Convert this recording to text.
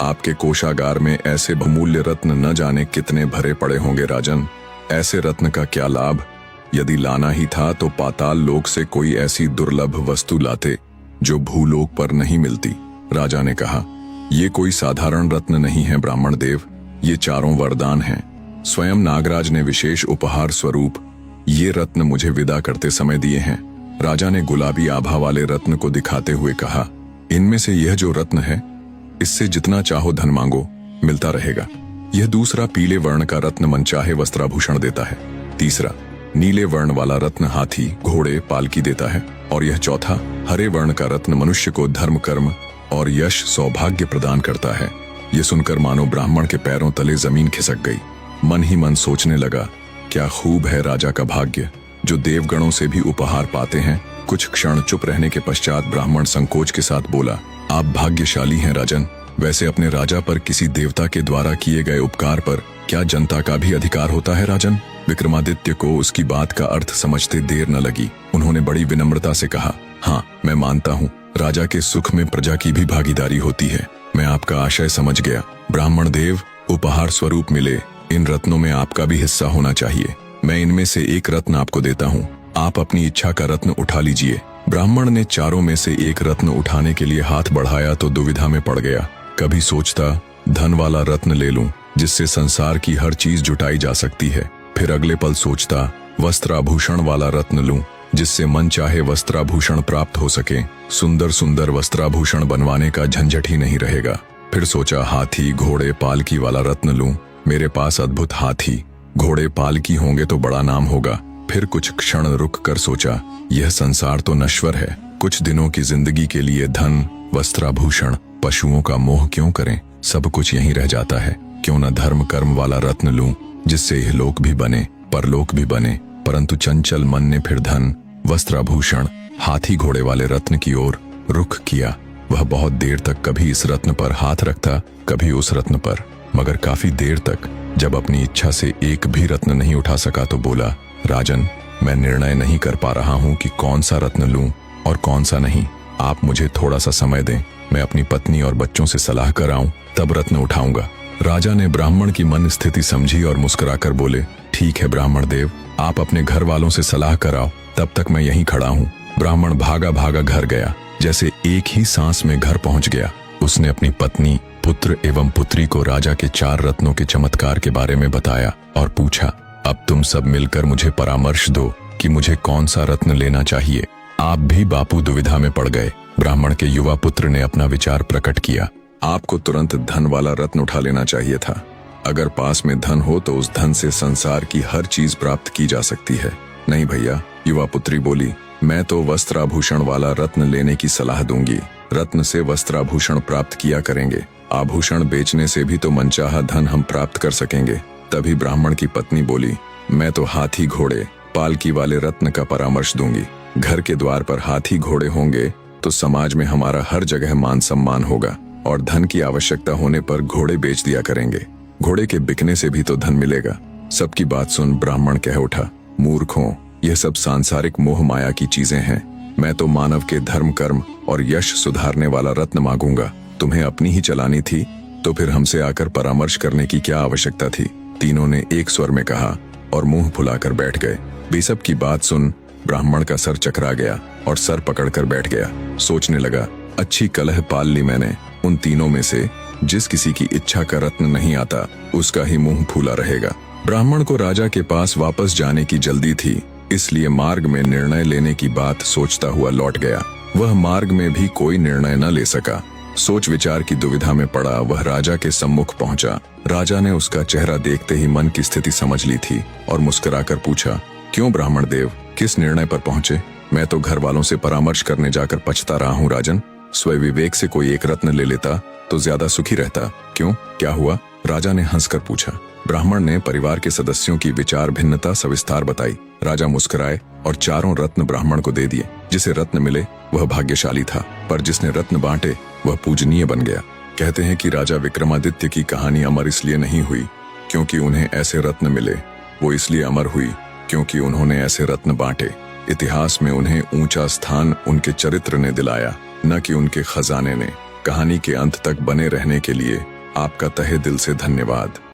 आपके कोषागार में ऐसे बहुमूल्य रत्न न जाने कितने भरे पड़े होंगे राजन। ऐसे रत्न का क्या लाभ? यदि लाना ही था तो पाताल लोक से कोई ऐसी दुर्लभ वस्तु लाते जो भूलोक पर नहीं मिलती। राजा ने कहा, ये कोई साधारण रत्न नहीं है ब्राह्मण देव, ये चारों वरदान हैं। स्वयं नागराज ने विशेष उपहार स्वरूप ये रत्न मुझे विदा करते समय दिए हैं। राजा ने गुलाबी आभा वाले रत्न को दिखाते हुए कहा, इनमें से यह जो रत्न है, इससे जितना चाहो धन मांगो, मिलता रहेगा। यह दूसरा पीले वर्ण का रत्न मनचाहे वस्त्राभूषण देता है। तीसरा नीले वर्ण वाला रत्न हाथी, घोड़े, पालकी देता है। और यह चौथा हरे वर्ण का रत्न मनुष्य को धर्म, कर्म और यश, सौभाग्य प्रदान करता है। यह सुनकर मानो ब्राह्मण के पैरों तले जमीन खिसक गई। मन ही मन सोचने लगा, क्या खूब है राजा का भाग्य, जो देवगणों से भी उपहार पाते हैं। कुछ क्षण चुप रहने के पश्चात ब्राह्मण संकोच के साथ बोला, आप भाग्यशाली हैं राजन। वैसे अपने राजा पर किसी देवता के द्वारा किए गए उपकार पर क्या जनता का भी अधिकार होता है राजन? विक्रमादित्य को उसकी बात का अर्थ समझते देर न लगी। उन्होंने बड़ी विनम्रता से कहा, हाँ मैं मानता हूँ, राजा के सुख में प्रजा की भी भागीदारी होती है। मैं आपका आशय समझ गया। ब्राह्मण देव, उपहार स्वरूप मिले इन रत्नों में आपका भी हिस्सा होना चाहिए। मैं इनमें से एक रत्न आपको देता हूँ, आप अपनी इच्छा का रत्न उठा लीजिए। ब्राह्मण ने चारों में से एक रत्न उठाने के लिए हाथ बढ़ाया तो दुविधा में पड़ गया। कभी सोचता धन वाला रत्न ले लूं, जिससे संसार की हर चीज जुटाई जा सकती है। फिर अगले पल सोचता वस्त्राभूषण वाला रत्न लूं, जिससे मन चाहे वस्त्राभूषण प्राप्त हो सके। सुंदर सुंदर वस्त्राभूषण बनवाने का झंझट ही नहीं रहेगा। फिर सोचा हाथी, घोड़े, पालकी वाला रत्न लूं। मेरे पास अद्भुत हाथी, घोड़े, पालकी होंगे तो बड़ा नाम होगा। फिर कुछ क्षण रुक कर सोचा, यह संसार तो नश्वर है। कुछ दिनों की जिंदगी के लिए धन, वस्त्राभूषण, पशुओं का मोह क्यों करें? सब कुछ यहीं रह जाता है। क्यों न धर्म कर्म वाला रत्न लूं, जिससे यह लोक भी बने, परलोक भी बने। परंतु चंचल मन ने फिर धन, वस्त्राभूषण, हाथी, घोड़े वाले रत्न की ओर रुख किया। वह बहुत देर तक कभी इस रत्न पर हाथ रखता, कभी उस रत्न पर, मगर काफी देर तक जब अपनी इच्छा से एक भी रत्न नहीं उठा सका तो बोला, राजन मैं निर्णय नहीं कर पा रहा हूँ कि कौन सा रत्न लूं और कौन सा नहीं। आप मुझे थोड़ा सा समय दें, मैं अपनी पत्नी और बच्चों से सलाह कर आऊं, तब रत्न उठाऊंगा। राजा ने ब्राह्मण की मन स्थिति समझी और मुस्कुराकर बोले, ठीक है ब्राह्मण देव, आप अपने घर वालों से सलाह कराओ, तब तक मैं यहीं खड़ा हूँ। ब्राह्मण भागा भागा घर गया। जैसे एक ही सांस में घर पहुंच गया। उसने अपनी पत्नी, पुत्र एवं पुत्री को राजा के 4 रत्नों के चमत्कार के बारे में बताया और पूछा, अब तुम सब मिलकर मुझे परामर्श दो कि मुझे कौन सा रत्न लेना चाहिए। आप भी बापू दुविधा में पड़ गए। ब्राह्मण के युवा पुत्र ने अपना विचार प्रकट किया, आपको तुरंत धन वाला रत्न उठा लेना चाहिए था। अगर पास में धन हो तो उस धन से संसार की हर चीज प्राप्त की जा सकती है। नहीं भैया, युवा पुत्री बोली, मैं तो वस्त्राभूषण वाला रत्न लेने की सलाह दूंगी। रत्न से वस्त्राभूषण प्राप्त किया करेंगे, आभूषण बेचने से भी तो मनचाहा धन हम प्राप्त कर सकेंगे। तभी ब्राह्मण की पत्नी बोली, मैं तो हाथी, घोड़े, पालकी वाले रत्न का परामर्श दूंगी। घर के द्वार पर हाथी, घोड़े होंगे तो समाज में हमारा हर जगह मान सम्मान होगा, और धन की आवश्यकता होने पर घोड़े बेच दिया करेंगे। घोड़े के बिकने से भी तो धन मिलेगा। सबकी बात सुन ब्राह्मण कह उठा, मूर्खों, यह सब सांसारिक मोह माया की चीजें हैं। मैं तो मानव के धर्म, कर्म और यश सुधारने वाला रत्न मांगूंगा। तुम्हें अपनी ही चलानी थी तो फिर हमसे आकर परामर्श करने की क्या आवश्यकता थी? तीनों ने एक स्वर में कहा और मुंह फुलाकर बैठ गए। बेसब की बात सुन ब्राह्मण का सर चकरा गया और सर पकड़कर बैठ गया। सोचने लगा, अच्छी कलह पाल ली मैंने। उन तीनों में से जिस किसी की इच्छा का रत्न नहीं आता, उसका ही मुंह फूला रहेगा। ब्राह्मण को राजा के पास वापस जाने की जल्दी थी, इसलिए मार्ग में निर्णय लेने की बात सोचता हुआ लौट गया। वह मार्ग में भी कोई निर्णय न ले सका। सोच विचार की दुविधा में पड़ा वह राजा के सम्मुख पहुंचा। राजा ने उसका चेहरा देखते ही मन की स्थिति समझ ली थी और मुस्कुराकर पूछा, क्यों ब्राह्मण देव, किस निर्णय पर पहुंचे? मैं तो घर वालों से परामर्श करने जाकर पछता रहा हूँ राजन। स्वयं विवेक से कोई एक रत्न ले लेता तो ज्यादा सुखी रहता। क्यों, क्या हुआ? राजा ने हंसकर पूछा। ब्राह्मण ने परिवार के सदस्यों की विचार भिन्नता सविस्तार बताई। राजा मुस्कुराए और 4 रत्न ब्राह्मण को दे दिए। जिसे रत्न मिले वह भाग्यशाली था, पर जिसने रत्न बांटे वह पूजनीय बन गया। कहते हैं कि राजा विक्रमादित्य की कहानी अमर इसलिए नहीं हुई क्योंकि उन्हें ऐसे रत्न मिले, वो इसलिए अमर हुई क्योंकि उन्होंने ऐसे रत्न बांटे। इतिहास में उन्हें ऊंचा स्थान उनके चरित्र ने दिलाया, न कि उनके खजाने ने। कहानी के अंत तक बने रहने के लिए आपका तहे दिल से धन्यवाद।